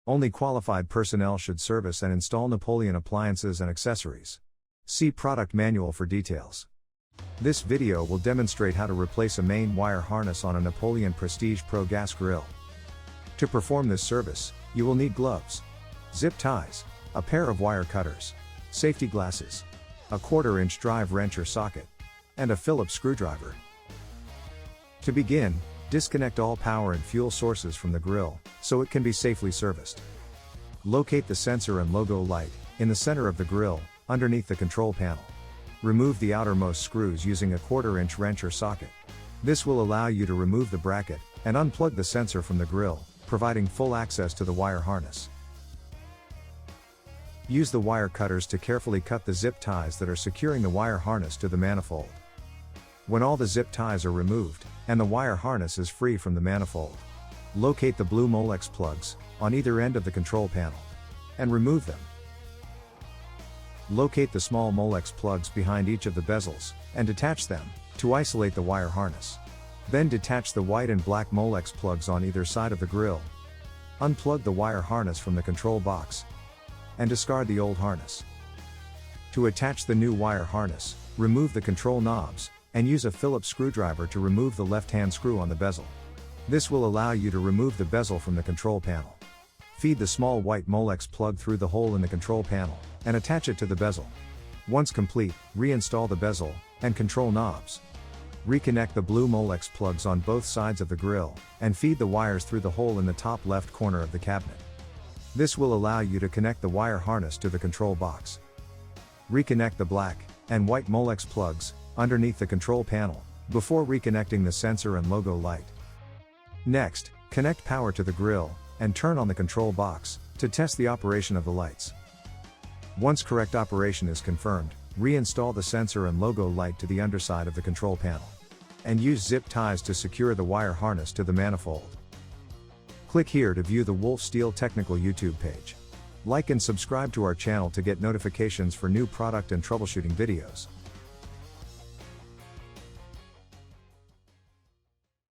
Only qualified personnel should service and install Napoleon appliances and accessories. See product manual for details. This video will demonstrate how to replace a main wire harness on a Napoleon Prestige PRO gas grill. To perform this service, you will need gloves, zip ties, a pair of wire cutters, safety glasses, a 1/4-inch drive wrench or socket, and a Phillips screwdriver. To begin, disconnect all power and fuel sources from the grill, so it can be safely serviced. Locate the sensor and logo light in the center of the grill, underneath the control panel. Remove the outermost screws using a 1/4-inch wrench or socket. This will allow you to remove the bracket and unplug the sensor from the grill, providing full access to the wire harness. Use the wire cutters to carefully cut the zip ties that are securing the wire harness to the manifold. When all the zip ties are removed, and the wire harness is free from the manifold, locate the blue Molex plugs on either end of the control panel and remove them. Locate the small Molex plugs behind each of the bezels and detach them to isolate the wire harness. Then detach the white and black Molex plugs on either side of the grill. Unplug the wire harness from the control box and discard the old harness. To attach the new wire harness, remove the control knobs and use a Phillips screwdriver to remove the left-hand screw on the bezel. This will allow you to remove the bezel from the control panel. Feed the small white Molex plug through the hole in the control panel and attach it to the bezel. Once complete, reinstall the bezel and control knobs. Reconnect the blue Molex plugs on both sides of the grill and feed the wires through the hole in the top left corner of the cabinet. This will allow you to connect the wire harness to the control box. Reconnect the black and white Molex plugs underneath the control panel before reconnecting the sensor and logo light. Next, connect power to the grill and turn on the control box to test the operation of the lights. Once correct operation is confirmed, reinstall the sensor and logo light to the underside of the control panel and use zip ties to secure the wire harness to the manifold. Click here to view the Wolf Steel Technical YouTube page. Like and subscribe to our channel to get notifications for new product and troubleshooting videos.